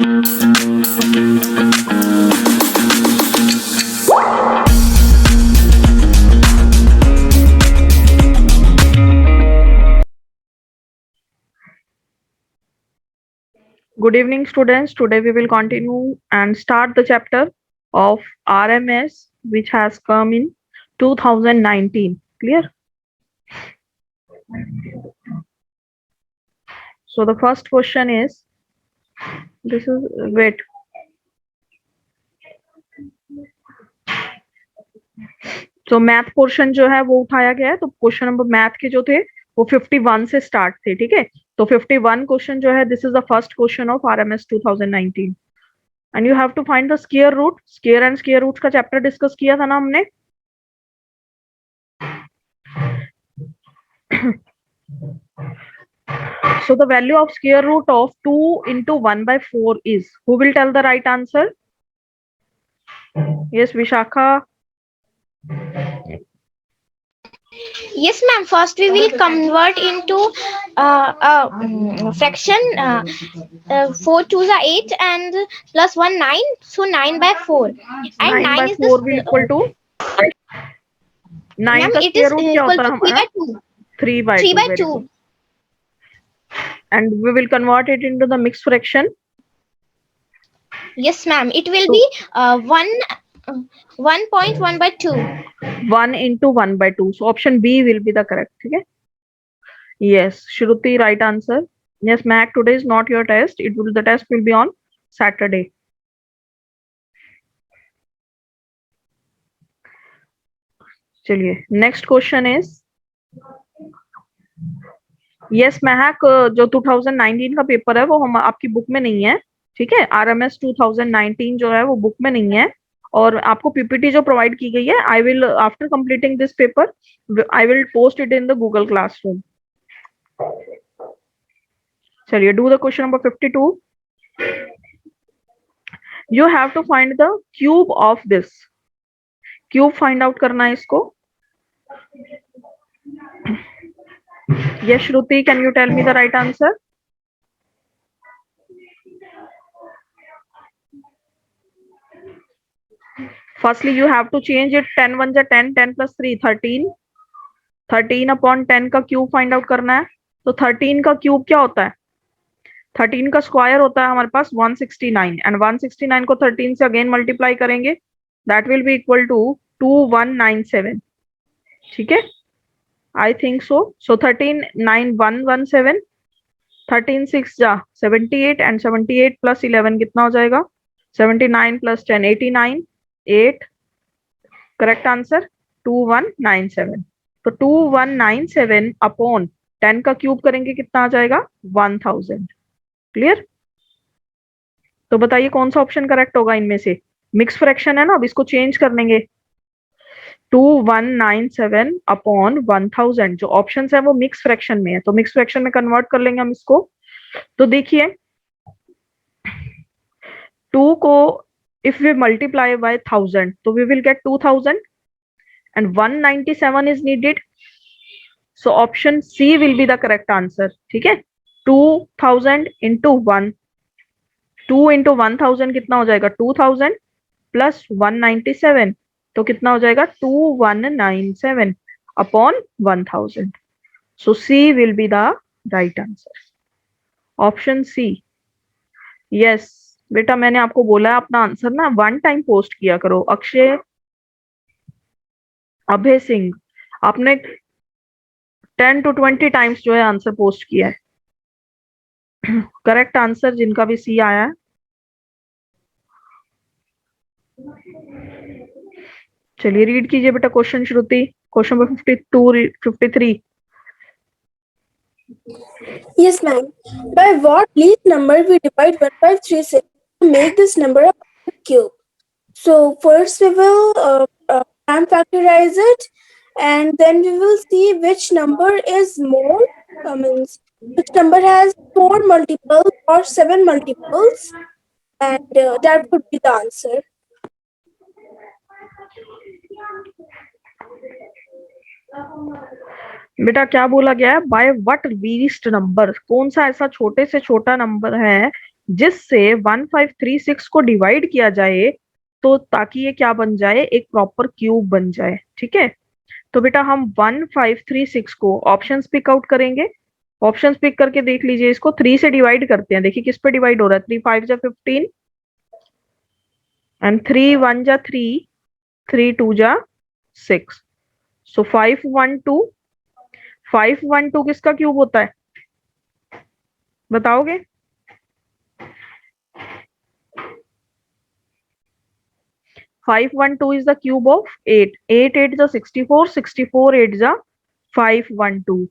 Good evening, students. Today we will continue and start the chapter of RMS, which has come in 2019. Clear? So the first question is, this is, wait. So math portion जो है वो उठाया गया है, तो question number math के जो थे वो 51 से स्टार्ट थे, ठीक है। तो 51 क्वेश्चन जो है, this is the first question of RMS 2019 and you have to find the square root. Square and square root का चैप्टर डिस्कस किया था ना हमने। So the value of square root of 2 into 1 by 4 is, who will tell the right answer? Yes, Vishakha. Yes, ma'am. First, we will convert into fraction. 4 2s are 8 and plus 1 9. So 9 by 4. And 9 by 9 is 4 will equal to 9 ma'am, का it is square root क्या equal होता है to 3 हमारा? by 2. 3 by 3 2. by Very 2. good. And we will convert it into the mixed fraction. Yes, ma'am. It will So, be 1.1 by 2. 1 into 1 by 2. So option B will be the correct. Okay. Yes, Shruti, right answer. Yes, Mac, today is not your test. The test will be on Saturday. चलिए, next question is, yes, महक, जो 2019 का paper है वो हम आपकी book में नहीं है, ठीक है। आरएमएस 2019 जो है वो बुक में नहीं है, और आपको पीपीटी जो प्रोवाइड की गई है, I will after completing this paper I will post it in the Google classroom. चलिए, do the question number 52। You have to find the cube of this. Cube find out करना है इसको। Yes, Shruti, can you tell me the right answer? Firstly, you have to change it. 10 1 जा 10, 10 plus 3 13, 13 upon 10 का cube find out करना है। तो 13 का cube क्या होता है? 13 का स्क्वायर होता है हमारे पास 169, एंड 169 को 13 से अगेन मल्टीप्लाई करेंगे, that will be equal to 2197, ठीक है। I think so. सो 13 9 117, 13 6 जा 78, एंड 78 प्लस 11 कितना हो जाएगा? 79 प्लस 10 89, 8, करेक्ट आंसर 2197। तो 2197 अपॉन 10 का क्यूब करेंगे कितना आ जाएगा? 1000। क्लियर? तो बताइए कौन सा ऑप्शन करेक्ट होगा इनमें से? मिक्स फ्रैक्शन है ना, अब इसको चेंज कर लेंगे। 2197 अपॉन 1000, जो ऑप्शन है वो मिक्स फ्रैक्शन में है, तो मिक्स फ्रैक्शन में कन्वर्ट कर लेंगे हम इसको। तो देखिए, 2 को इफ वी मल्टीप्लाई बाय 1000 तो we will get 2000, and 197 is needed, so option C will be the correct answer, ठीक है। 2000 इंटू 1, 2 इंटू 1000 कितना हो जाएगा? 2000 प्लस 197, तो कितना हो जाएगा? 2197 upon 1000। So C will be the right answer, option C. Yes बेटा, मैंने आपको बोला है अपना आंसर ना 1 टाइम पोस्ट किया करो। अक्षय, अभय सिंह, आपने 10 to 20 टाइम्स जो है आंसर पोस्ट किया है। करेक्ट आंसर जिनका भी सी आया है। चलिए रीड कीजिए बेटा question Shruti, question number 52 53। Yes, ma'am. By what least number we divide 1536 to make this number a perfect cube? So first we will prime factorize it, and then we will see which number is more, means which number has 4 multiples or 7 multiples, and that would be the answer. बेटा क्या बोला गया है? By what least number, कौन सा ऐसा छोटे से छोटा नंबर है जिससे 1536 को डिवाइड किया जाए, तो ताकि ये क्या बन जाए, एक प्रॉपर क्यूब बन जाए। ठीक है, तो बेटा हम 1536 को ऑप्शंस पिक आउट करेंगे। ऑप्शंस पिक करके देख लीजिए, इसको 3 से डिवाइड करते हैं। देखिए किस पे डिवाइड हो रहा है, 3 5 जा 15 एंड 3 1 जा 3, 3 2 जा 6। सो 512 किसका क्यूब होता है, बताओगे? Five one two is the cube of 8, 8 8 जा 64, 64 8 जा 512।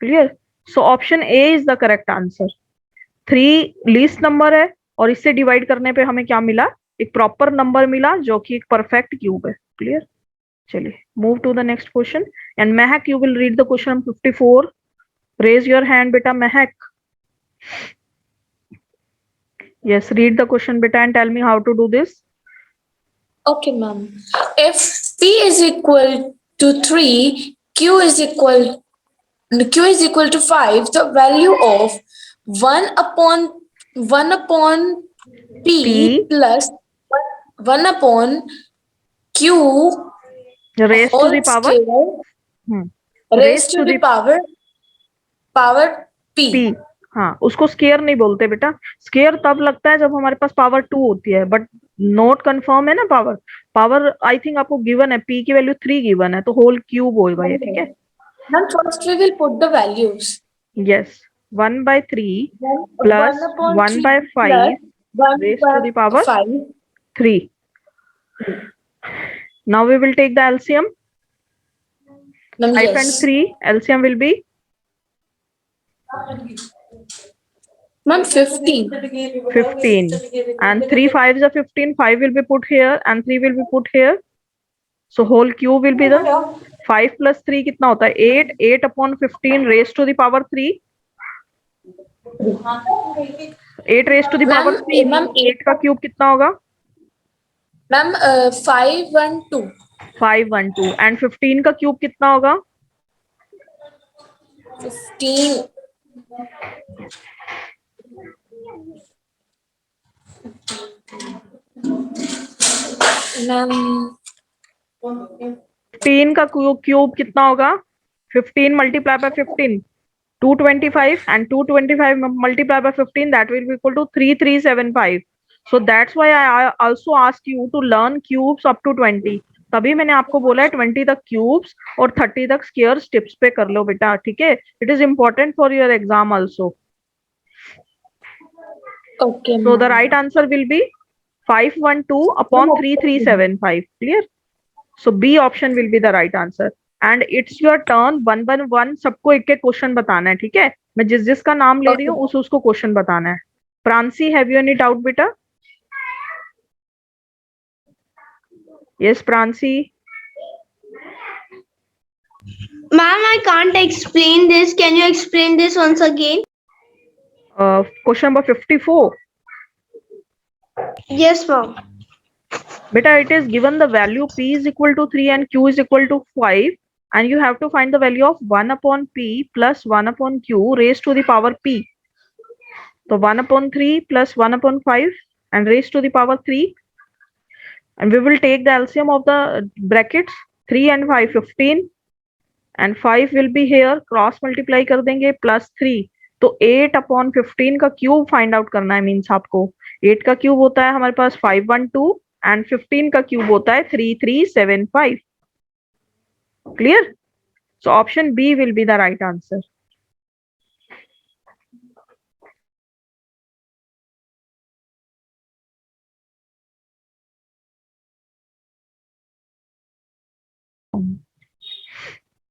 Clear? So option A is the correct answer. 3 least number है और इससे डिवाइड करने पे हमें क्या मिला, एक प्रॉपर नंबर मिला जो कि एक परफेक्ट क्यूब है। क्लियर? चलिए move to the next question and Mahak you will read the question 54। Raise your hand बेटा Mahak. Yes, read the question beta and tell me how to do this. Okay, ma'am. If P is equal to 3, Q is equal to 5, the value of 1 upon P P plus 1 upon Q raised to whole the power square raised raised to the power P. P। हाँ, उसको square नहीं बोलते बेटा, square तब लगता है जब हमारे पास पावर 2 होती है, बट नोट कंफर्म है ना। पावर आई थिंक आपको गिवन है, P की वैल्यू 3 गिवन है, तो होल क्यूब होगा ये। ठीक है, Now first we will put the values. Yes 1/3 Then plus 1 upon 1/5 plus 1 raised to the power 5. 3. Now we will take the LCM. Ma'am, 5 and yes. 3 LCM will be Ma'am, 15. 15 and 3 5s are 15. 5 will be put here and 3 will be put here, so whole cube will be the 5 plus 3 कितना होता है 8, 8 upon 15 raised to the power 3, 8 raised to the power 3। Ma'am, 8 का cube कितना होगा, Ma'am, 5 1 2. 5 1 2 and 15 का cube कितना होगा, 15. Ma'am, 15 का क्यूब कितना होगा, 15 multiplied by 15 225 and 225 multiplied by 15 that will be equal to 3375। so that's why I also asked you to learn cubes up to 20। तभी मैंने आपको बोला है 20 तक क्यूब्स और 30 तक स्क्वायर्स टिप्स पे कर लो बेटा। ठीक है, it is important for your exam also. okay. So the right answer will be 512 upon 3375। Clear? So B option will be the right answer and it's your turn। 1 1 1 सबको एक एक क्वेश्चन बताना है। ठीक है, मैं जिस जिसका नाम ले रही हूँ उसको क्वेश्चन बताना है। Pranshi, have you any doubt बेटा? Yes Pranshi. Ma'am, I can't explain this. Can you explain this once again? Question number 54 Yes, ma'am. beta, it is given the value P is equal to 3 and Q is equal to 5 and you have to find the value of 1 upon P plus 1 upon Q raised to the power P। so 1 upon 3 plus 1 upon 5 and raised to the power 3 and we will take the LCM of the brackets 3 and 5 15 and 5 will be here, cross multiply कर देंगे plus 3, तो 8 upon 15 का cube find out करना है। Means आपको 8 का cube होता है हमारे पास 512 एंड 15 का क्यूब होता है 3375। Clear? So option B will be the right answer.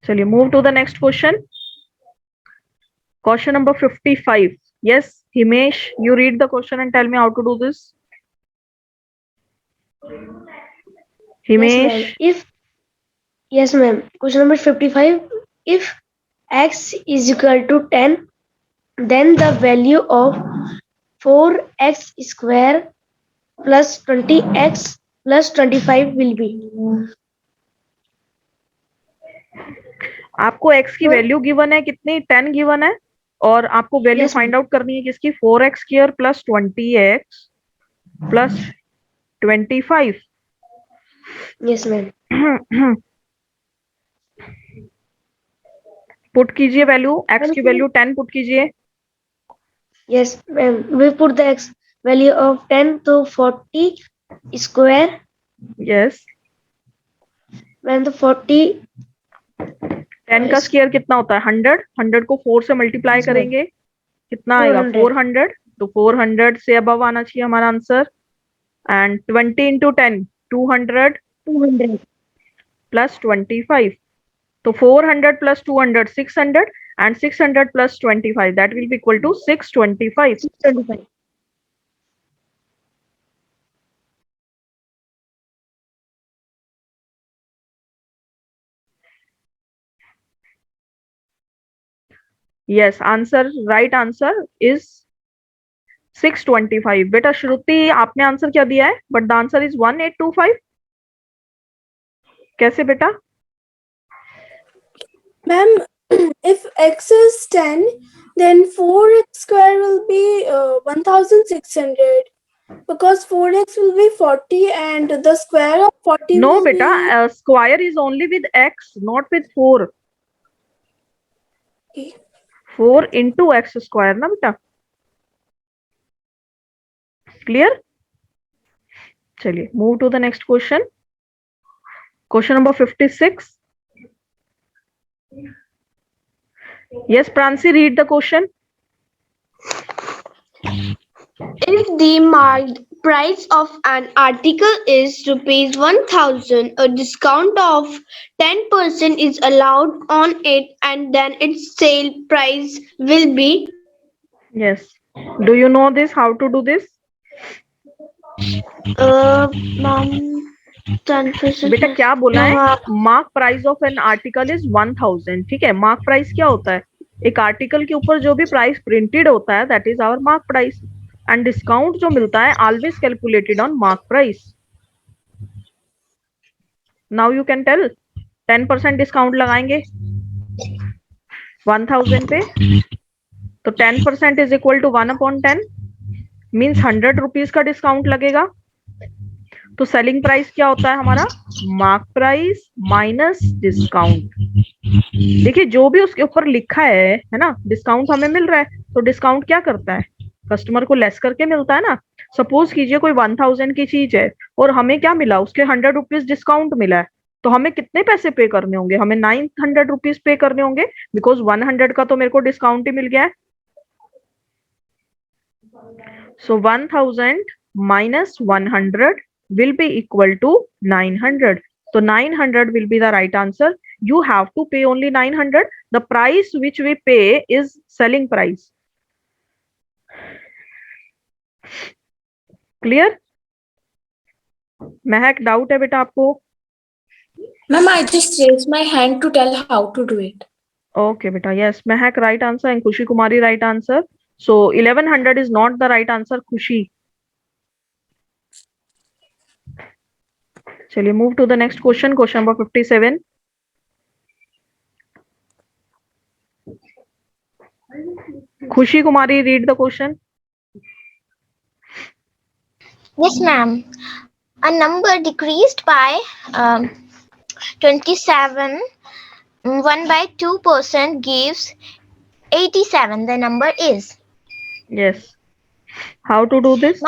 चलिए move to the next question, question number 55। yes Himesh, you read the question and tell me how to do this। Himesh, Yes, ma'am. Question number 55. If x is equal to 10, then the value of 4x square plus 20x plus 25 will be. आपको x की value given है कितनी, 10 given है और आपको value Yes, find out करनी है किसकी, 4x square plus 20x plus 25. yes, ma'am. Put कीजिए वैल्यू, x की वैल्यू 10 पुट कीजिए. Yes, ma'am. We put the x value of 10 to 40 square. Yes, When the 40 10 का स्क्वायर कितना होता है, 100. 100 को 4 से मल्टीप्लाई Yes, ma'am. करेंगे, कितना आएगा, 400. 400. तो 400 से अबव आना चाहिए हमारा आंसर. And 20 into 10 200 200. प्लस 25. तो 400 plus 200 600 and 600 plus 25, that will be equal to 625. 625. Yes, right answer is 625. बेटा श्रुति आपने आंसर क्या दिया है, बट द आंसर इज 1825. कैसे बेटा? Ma'am, if x is 10, then 4x square will be 1600 because 4x will be 40 and the square of 40 No will बेटा, be... square is only with x, not with 4. Okay. 4 into x square ना बेटा. Clear? चलिए move to the next question. Question number 56. Yes, Pransi, read the question. If the marked price of an article is rupees 1000, a discount of 10% is allowed on it, and then its sale price will be. Yes. Do you know this? How to do this? Ma'am, 10%. बेटा क्या बोला है, mark price of an article is 1000. ठीक है, mark price क्या होता है, एक आर्टिकल के ऊपर जो भी प्राइस प्रिंटेड होता है that is our mark price. And discount जो मिलता है always calculated on mark price. Now you can tell, 10% discount लगाएंगे 1000 पे, तो 10% is equal to 1/10 means 100 rupees का डिस्काउंट लगेगा. तो सेलिंग प्राइस क्या होता है हमारा, मार्क प्राइस माइनस डिस्काउंट. देखिए जो भी उसके ऊपर लिखा है ना, डिस्काउंट हमें मिल रहा है, तो डिस्काउंट क्या करता है, कस्टमर को लेस करके मिलता है ना. सपोज कीजिए कोई 1000 की चीज है और हमें क्या मिला, उसके 100 रुपीज डिस्काउंट मिला है, तो हमें कितने पैसे पे करने होंगे, हमें 900 रुपीज पे करने होंगे, बिकॉज 100 का तो मेरे को डिस्काउंट ही मिल गया है. सो 1000 minus 100 will be equal to 900. So 900 will be the right answer. You have to pay only 900. The price which we pay is selling price. Clear? Mahak doubt है बेटा आपको? Ma'am, I just raised my hand to tell how to do it. Okay बेटा, yes, Mahak right answer and खुशी कुमारी right answer. So 1100 is not the right answer, Khushi. चलिए move to the next question, question number 57. Khushi Kumari, read the question. Yes, ma'am. A number decreased by 27, 1 by 2% gives 87. The number is. Yes. How to do this?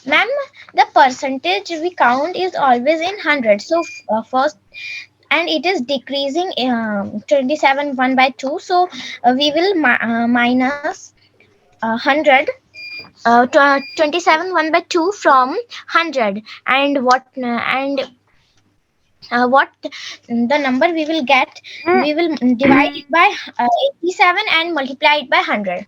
Ma'am, the percentage we count is always in 100. So first, and it is decreasing 27 1 by 2. So we will minus 100. 27 1 by 2 from 100, and what the number we will get, we will divide it by 87 and multiply it by 100.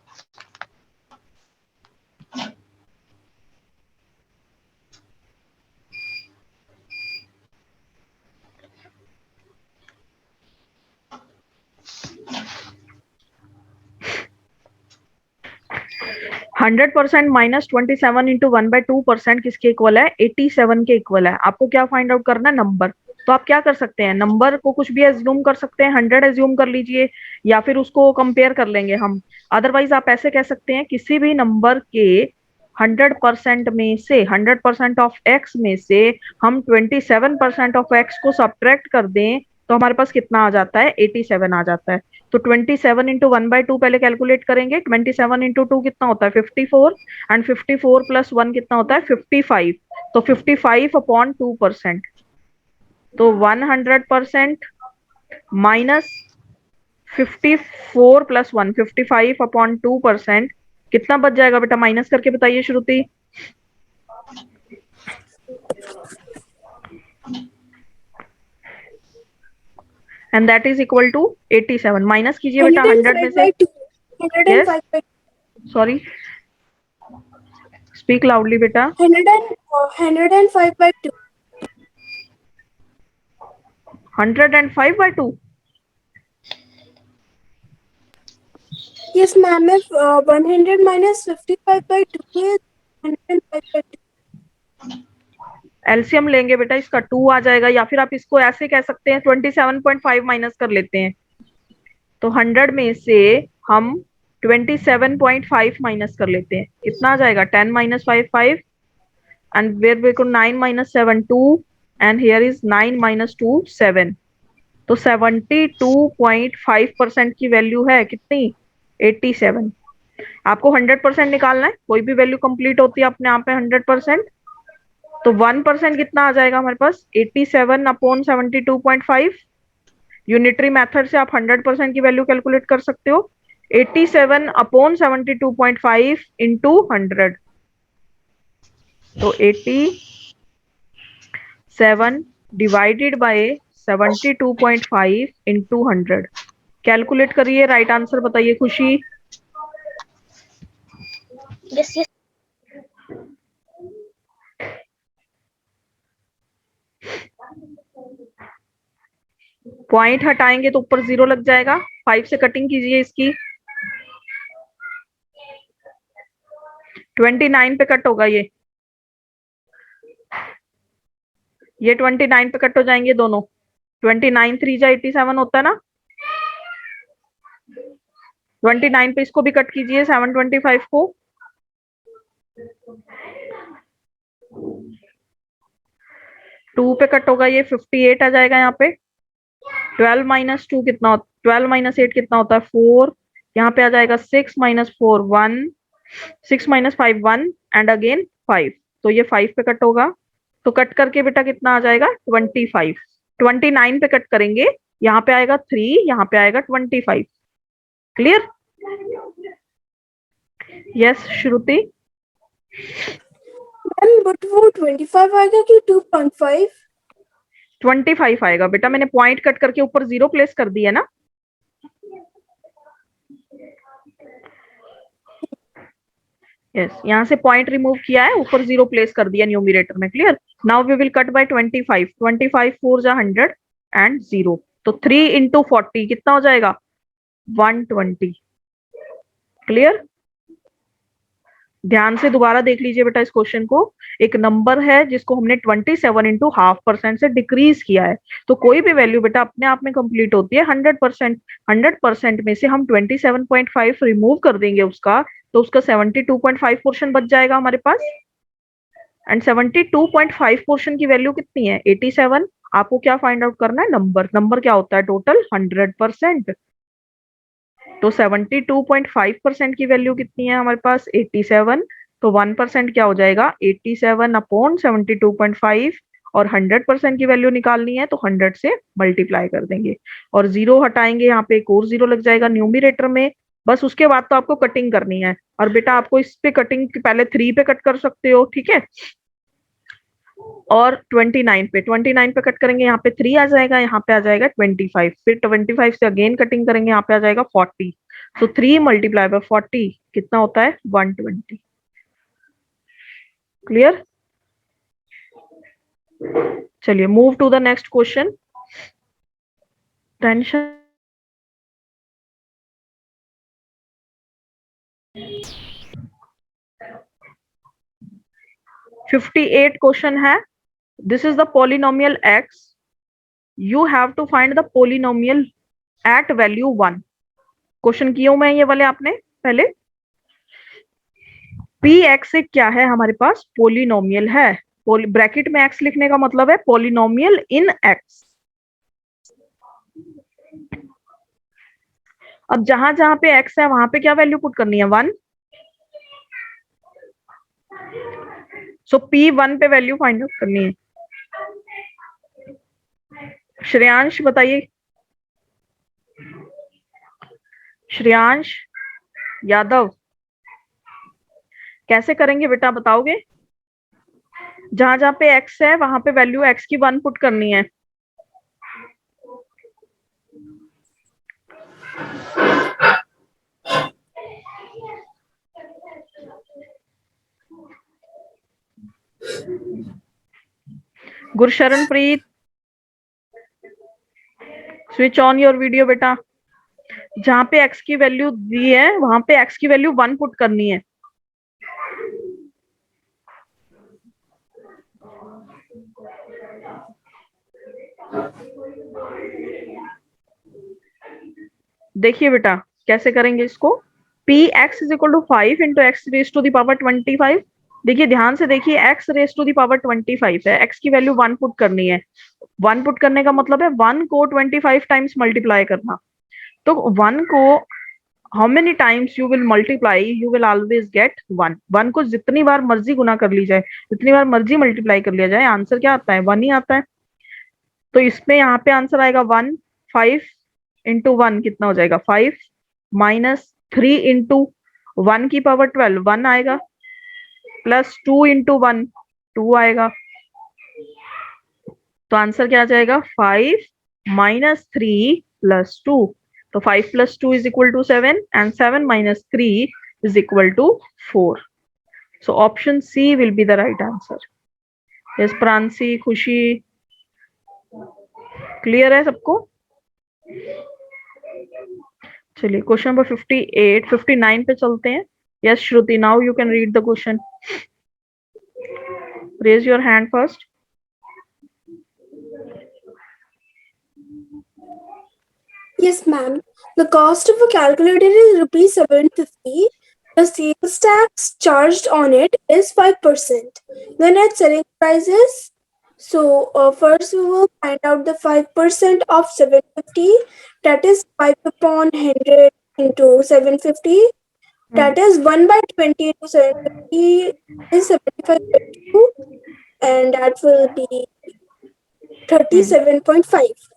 %100 minus 27 into 1/2% किसके equal है, 87 के equal है. आपको क्या find out करना है, number. तो आप क्या कर सकते हैं, नंबर को कुछ भी एज्यूम कर सकते हैं, 100 एज्यूम कर लीजिए, या फिर उसको कंपेयर कर लेंगे हम। अदरवाइज आप ऐसे कह सकते हैं किसी भी नंबर के 100% में से, 100% ऑफ एक्स में से हम 27% ऑफ एक्स को सब्ट्रैक्ट कर दें तो हमारे पास कितना आ जाता है, 87 आ जाता है। तो 27 इंटू 1/2 पहले कैलकुलेट करेंगे। 27 इंटू 2 कितना होता है, 54, एंड 54 प्लस 1 कितना होता है, 55। तो 55 अपॉन 2%, तो 100% माइनस 54 प्लस 1, 55 अपॉन 2%, कितना बच जाएगा बेटा, माइनस करके बताइए Shruti. And that is equal to 87। Minus कीजिए बेटा 100 में 105 से। by 2. Yes, 105 by sorry, speak loudly बेटा। 105 by 2. 105/2। Yes, ma'am. If 100 minus 55 by 2 is 105 by 2. LCM लेंगे बेटा, इसका 2 आ जाएगा, या फिर आप इसको ऐसे कह सकते हैं 27.5 माइनस कर लेते हैं। तो 100 में से हम 27.5 माइनस कर लेते हैं, कितना आ जाएगा, 10 minus 5 5, and where we could 9 minus 7 2, and here is 9 minus 2 7। तो 72.5% की वैल्यू है कितनी, 87। आपको 100% निकालना है, कोई भी वैल्यू कंप्लीट होती है अपने आप में 100%। तो 1% कितना आ जाएगा हमारे पास, 87 अपॉन 72.5। यूनिटरी मेथड से आप 100% की वैल्यू कैलकुलेट कर सकते हो। 87 अपॉन 72.5 इंटू 100, तो 87 डिवाइडेड बाय 72.5 इंटू 100। कैलकुलेट करिए, राइट आंसर बताइए खुशी। Yes, yes. पॉइंट हटाएंगे तो ऊपर 0 लग जाएगा। 5 से कटिंग कीजिए इसकी, 29 पे कट होगा ये 29 पे कट हो जाएंगे दोनों। 29 3 जा 87 होता है ना। 29 पे इसको भी कट कीजिए, 725 को। 2 पे कट होगा ये, 58 आ जाएगा यहाँ पे। 12 माइनस 2 कितना, 12 माइनस 8 कितना होता है, 4। यहाँ पे आ जाएगा 6 माइनस 4 1, 6 माइनस 5 1, एंड अगेन 5। तो ये 5 पे कट होगा, तो कट करके बेटा कितना आ जाएगा, 25। 29 पे कट करेंगे, यहाँ पे आएगा 3, यहाँ पे आएगा 25। Clear. Yes Shruti. Ma'am but वो 25 आएगा कि 2.5? 25 आएगा बेटा, मैंने पॉइंट कट करके ऊपर 0 प्लेस कर दिया ना। यस, यहाँ से पॉइंट रिमूव किया है, ऊपर 0 प्लेस कर दिया न्यूमरेटर में। Clear. Now we will cut by 25। 25 4 जा 100 एंड 0, तो 3 इंटू 40 कितना हो जाएगा, 120। क्लियर। ध्यान से दोबारा देख लीजिए बेटा इस क्वेश्चन को। एक नंबर है जिसको हमने 27 इंटू हाफ परसेंट से डिक्रीज किया है। तो कोई भी वैल्यू बेटा अपने आप में कंप्लीट होती है 100%। 100% में से हम 27.5 रिमूव कर देंगे उसका, तो उसका 72.5 पोर्शन बच जाएगा हमारे पास। एंड 72.5 पोर्शन की वैल्यू कितनी है, 87। आपको क्या फाइंड आउट करना है, नंबर। नंबर क्या होता है, टोटल 100%। तो 72.5% की वैल्यू कितनी है हमारे पास, 87। तो 1% क्या हो जाएगा, 87 अपॉन 72.5, और 100% की वैल्यू निकालनी है तो 100 से मल्टीप्लाई कर देंगे, और 0 हटाएंगे, यहाँ पे एक और 0 लग जाएगा न्यूमरेटर में। बस उसके बाद तो आपको कटिंग करनी है, और बेटा आपको इस पे कटिंग पहले 3 पे कट कर सकते हो, ठीक है, और 29 पे कट करेंगे, यहाँ पे 3 आ जाएगा, यहाँ पे आ जाएगा 25, फिर 25 से अगेन कटिंग करेंगे, यहाँ पे आ जाएगा 40। तो 3 मल्टीप्लाई बाय 40 कितना होता है, 120। क्लियर। चलिए move to the next question. टेंशन 58 क्वेश्चन है। This is the polynomial x you have to find the polynomial at value 1। क्वेश्चन किया हूं मैं ये वाले आपने पहले। पी एक्स एक क्या है हमारे पास, पोलिनोमियल है। ब्रैकेट में एक्स लिखने का मतलब है पोलिनोमियल इन एक्स। अब जहां जहां पे एक्स है वहां पे क्या वैल्यू पुट करनी है, 1। सो पी 1 पे वैल्यू फाइंड आउट करनी है। श्रेयांश बताइए, श्रेयांश यादव कैसे करेंगे बेटा, बताओगे? जहां जहां पे एक्स है वहां पे वैल्यू एक्स की 1 पुट करनी है। गुरशरणप्रीत, स्विच ऑन योर वीडियो बेटा। जहां पे एक्स की वैल्यू दी है वहां पे एक्स की वैल्यू 1 पुट करनी है। देखिए बेटा कैसे करेंगे इसको। P X is equal to 5 into X raise to the power 25। देखिए ध्यान से देखिए, X raise to the power 25 है, एक्स की वैल्यू 1 पुट करनी है। 1 पुट करने का मतलब है 1 को 25 टाइम्स मल्टीप्लाई करना। तो 1 को how many times you will multiply, you will always get 1। 1 को जितनी बार मर्जी गुना कर ली जाए, जितनी बार मर्जी मल्टीप्लाई कर लिया जाए, आंसर क्या आता है, 1 ही आता है। तो इसमें यहाँ पे आंसर आएगा 1। 5 इंटू 1 कितना हो जाएगा, 5 माइनस 3 इंटू 1 की पावर 12 1 आएगा, प्लस 2 इंटू 1 2 आएगा। तो आंसर क्या आ जाएगा, 5 माइनस 3 प्लस 2। तो 5 plus 2 is equal to 7 and 7 minus 3 is equal to 4। So option C will be the right answer. Yes Pransi, Khushi, clear है सबको? चलिए क्वेश्चन नंबर 58 59 पे चलते हैं। Yes Shruti, now you can read the question. Raise your hand first. Yes, ma'am. The cost of a calculator is rupees 750. The sales tax charged on it is 5%. The net selling price is. So first we will find out the 5% of 750. That is 5 upon 100 into 750. That is 1 by 20 into 750 is 75.2, and that will be 37.5.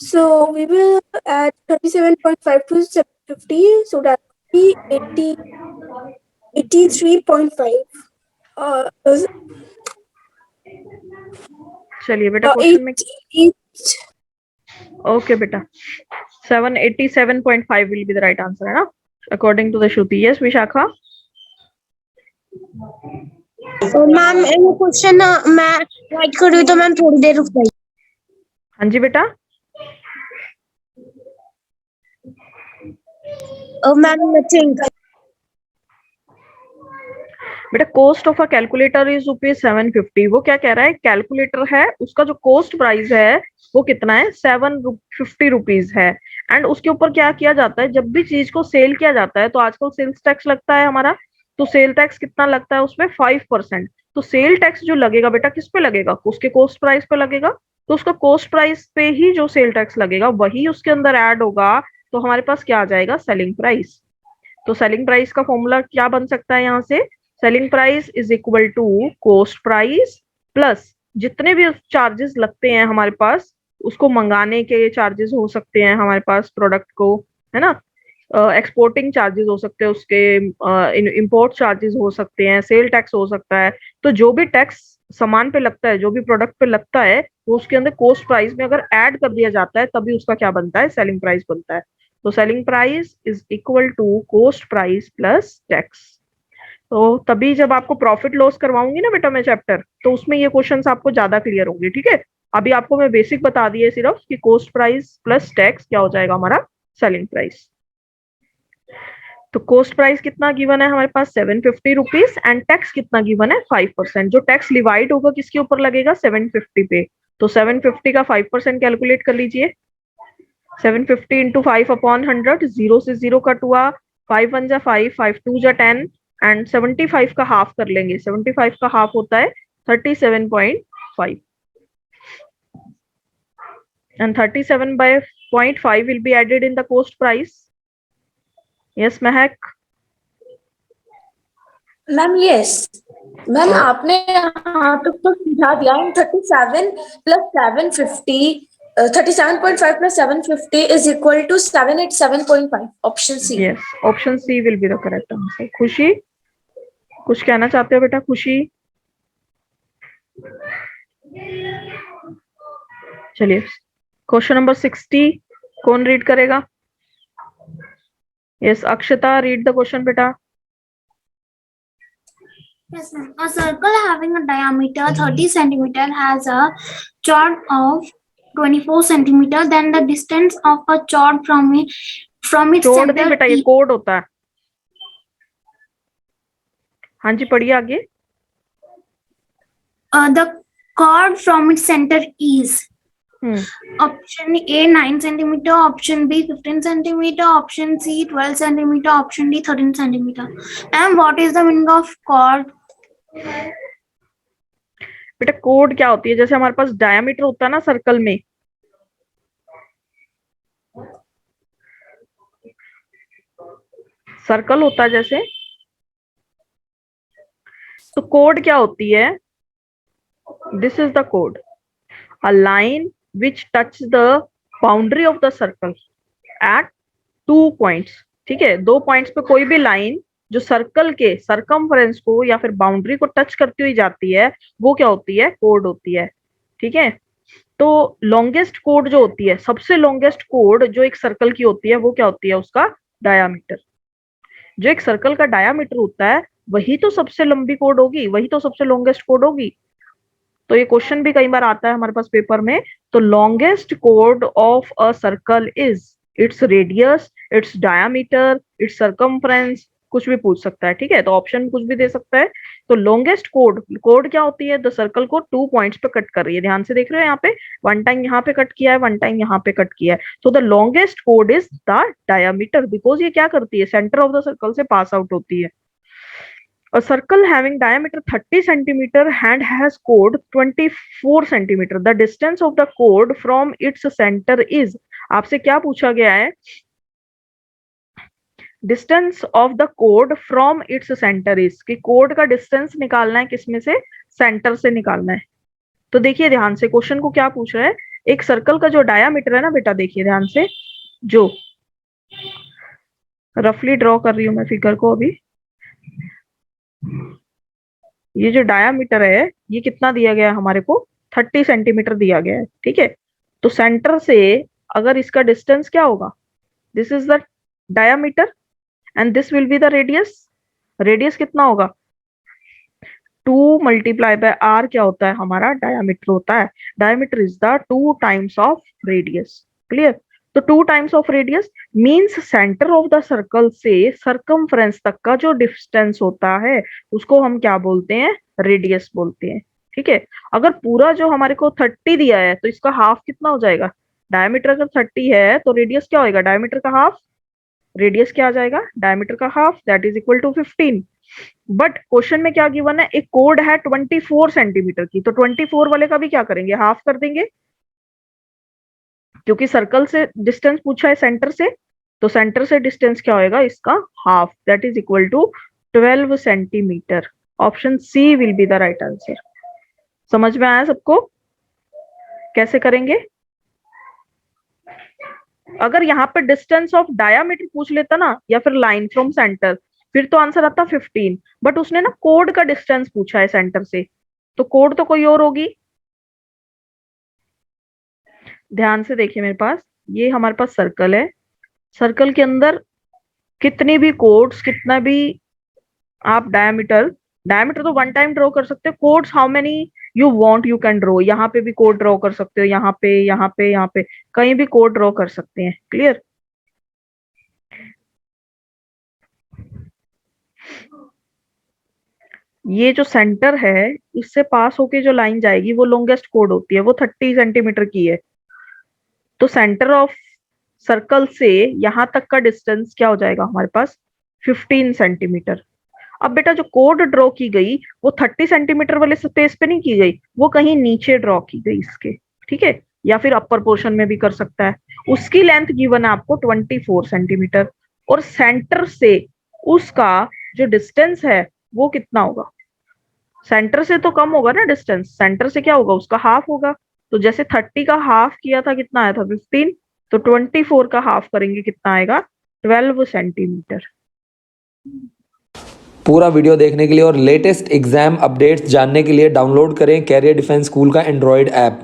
So we will add 37.5 to 750, so that will be 83.5. चलिए बेटा question में, 8. Okay बेटा 787.5 will be the right answer है ना, according to the Shruti. Yes Vishakha. Ma'am ये question मैं write कर रही हूँ तो मैम थोड़ी देर रुक जाइए। हाँ जी बेटा। मैम चेंज बेटा cost of a calculator is rupees 750। वो क्या कह रहा है, कैलकुलेटर है उसका जो कॉस्ट प्राइस है वो कितना है, 750 रुपीज है। एंड उसके ऊपर क्या किया जाता है, जब भी चीज को सेल किया जाता है तो आजकल सेल्स टैक्स लगता है हमारा। तो सेल टैक्स कितना लगता है उसमें, 5%। तो सेल टैक्स जो लगेगा बेटा किस पे लगेगा, उसके कॉस्ट प्राइस पे लगेगा। तो उसका कॉस्ट प्राइस पे ही जो सेल टैक्स लगेगा वही उसके अंदर ऐड होगा। तो हमारे पास क्या आ जाएगा, सेलिंग प्राइस। तो सेलिंग प्राइस का फॉर्मूला क्या बन सकता है यहाँ से, selling price is equal to cost price plus जितने भी चार्जेस लगते हैं हमारे पास, उसको मंगाने के चार्जेस हो सकते हैं हमारे पास प्रोडक्ट को, है ना, एक्सपोर्टिंग चार्जेस हो सकते हैं उसके, इंपोर्ट चार्जेस हो सकते हैं, सेल टैक्स हो सकता है। तो जो भी टैक्स सामान पे लगता है, जो भी प्रोडक्ट पे लगता है, वो उसके अंदर कॉस्ट प्राइस में अगर ऐड कर दिया जाता है तभी उसका क्या बनता है, सेलिंग प्राइस बनता है। तो selling price is equal to cost price plus tax. तो तभी जब आपको प्रॉफिट लॉस करवाऊंगी ना बेटा मैं चैप्टर, तो उसमें ये क्वेश्चंस आपको ज्यादा क्लियर होंगे। ठीक है, अभी आपको मैं बेसिक बता दिए सिर्फ कि कॉस्ट प्राइस प्लस टैक्स क्या हो जाएगा हमारा, सेलिंग प्राइस। तो कॉस्ट प्राइस कितना गिवन है हमारे पास, 750 रुपीज, एंड टैक्स कितना गिवन है, 5%। जो टैक्स डिवाइड होगा किसके ऊपर लगेगा, 750 पे। तो 750 का 5% कैलकुलेट कर लीजिए। 750 इंटू 5/100, 0 से 0 कट हुआ, 5 1 जा 5, 5 2 जा 10 एंड 75 का हाफ कर लेंगे। 75 का हाफ होता है 37.5 and 37/0.5 will be added in the cost price. Yes, Mehak? Ma'am yes ma'am, आपने यहाँ तक तो समझा दिया। 37 plus 750, 37.5 plus 750 is equal to 787.5. Option C. Yes, option C will be the correct answer. खुशी, कुछ कहना चाहते हो बेटा? खुशी, चलिए क्वेश्चन नंबर 60 कौन रीड करेगा? Yes, Akshata, read the question बेटा। Yes, ma'am. A circle having a diameter 30 centimeter has a chord of 24 centimeter. Then the distance of a chord from its चोड़ नहीं center बेटा, ये is कोड होता है। हाँ जी, पढ़िए आगे। the chord from its center is hmm, option A 9 centimeter, option B 15 centimeter, option C 12 centimeter, option D 13 centimeter. And what is the meaning of chord? बेटा code क्या होती है? जैसे हमारे पास डायमीटर होता है ना सर्कल में, सर्कल होता है जैसे, तो कोड क्या होती है? This is the code, a line which touch the boundary of the circle eight 2 points. ठीक है, 2 पॉइंट्स पे कोई भी लाइन जो सर्कल के सरकमफ्रेंस को या फिर बाउंड्री को टच करती हुई जाती है, वो क्या होती है? कोड होती है। ठीक है, तो लॉन्गेस्ट कोड जो होती है, सबसे लॉन्गेस्ट कोड जो एक सर्कल की होती है, वो क्या होती है? उसका डायामीटर। जो एक सर्कल का डायामीटर होता है वही तो सबसे लंबी कोड होगी, वही तो सबसे लॉन्गेस्ट कोड होगी। तो ये क्वेश्चन भी कई बार आता है हमारे पास पेपर में। तो longest code of a circle is its radius, it's diameter, it's circumference, कुछ भी पूछ सकता है। ठीक है, तो ऑप्शन कुछ भी दे सकता है। तो लॉन्गेस्ट कोड, कोड क्या होती है? द सर्कल को 2 पॉइंट्स पे कट कर रही है। ध्यान से देख रहे हो, यहाँ पे 1 टाइम यहाँ पे कट किया है, 1 टाइम यहाँ पे कट किया है। तो the longest code is the diameter, because ये क्या करती है? सेंटर ऑफ द सर्कल से पास आउट होती है। A circle having diameter 30 centimeter and has chord 24 centimeter. The distance of the chord from its center is, आपसे क्या पूछा गया है? Distance of the code from its centre is, कि code का डिस्टेंस निकालना है किसमें से? सेंटर से निकालना है। तो देखिए ध्यान से, क्वेश्चन को क्या पूछ रहा है? एक सर्कल का जो डायामीटर है ना बेटा, देखिए ध्यान से, जो रफली ड्रॉ कर रही हूं मैं फिगर को अभी, ये जो डायामीटर है ये कितना दिया गया है हमारे को? 30 सेंटीमीटर दिया गया है। ठीक है, तो सेंटर से अगर इसका डिस्टेंस क्या होगा? This is the diameter and this will be the radius. Radius कितना होगा? 2 मल्टीप्लाई बाय आर क्या होता है? हमारा डायामीटर होता है। Diameter is the 2 times of radius. Clear? तो 2 times of radius means centre of the circle से सरकमफ्रेंस तक का जो डिस्टेंस होता है उसको हम क्या बोलते हैं? रेडियस बोलते हैं। ठीक है, अगर पूरा जो हमारे को 30 दिया है तो इसका हाफ कितना हो जाएगा? डायमीटर अगर 30 है तो रेडियस क्या होएगा? डायमीटर का हाफ। रेडियस क्या आ जाएगा? डायमीटर का half, that is equal to 15। But question में क्या गिवन है? एक कोड है 24 सेंटीमीटर की, तो 24 वाले का भी क्या करेंगे? हाफ कर देंगे, क्योंकि सर्कल से डिस्टेंस पूछा है सेंटर से, तो सेंटर से डिस्टेंस क्या होएगा? इसका half, that is equal to 12 centimetre. Option C will be the right answer. समझ में आया सबको? कैसे करेंगे? अगर यहाँ पे डिस्टेंस ऑफ डायामीटर पूछ लेता ना, या फिर लाइन फ्रॉम सेंटर, फिर तो आंसर आता 15। बट उसने ना कोड का डिस्टेंस पूछा है सेंटर से, तो कोड तो कोई और होगी। ध्यान से देखिए मेरे पास, ये हमारे पास सर्कल है, सर्कल के अंदर कितनी भी कोड्स, कितना भी आप डायमीटर तो 1 टाइम ड्रॉ कर सकते हो। Codes how many you want you can draw. यहाँ पे भी कोड ड्रॉ कर सकते हो, यहाँ पे, यहाँ पे, यहाँ पे, कहीं भी कोड ड्रॉ कर सकते हैं। क्लियर? ये जो सेंटर है इससे पास होके जो लाइन जाएगी वो लॉन्गेस्ट कोड होती है, वो 30 सेंटीमीटर की है। तो सेंटर ऑफ सर्कल से यहाँ तक का डिस्टेंस क्या हो जाएगा हमारे पास 15 सेंटीमीटर। अब बेटा जो कोड ड्रॉ की गई वो 30 सेंटीमीटर वाले स्पेस पे नहीं की गई, वो कहीं नीचे ड्रॉ की गई इसके, ठीक है, या फिर अपर पोर्शन में भी कर सकता है। उसकी लेंथ गिवन है आपको 24 सेंटीमीटर, और सेंटर से उसका जो डिस्टेंस है वो कितना होगा? सेंटर से तो कम होगा ना डिस्टेंस, सेंटर से क्या होगा, उसका हाफ होगा। तो जैसे 30 का हाफ किया था कितना आया था 15, तो 24 का हाफ करेंगे कितना आएगा 12 सेंटीमीटर। पूरा वीडियो देखने के लिए और लेटेस्ट एग्जाम अपडेट्स जानने के लिए डाउनलोड करें कैरियर डिफेंस स्कूल का एंड्रॉयड ऐप।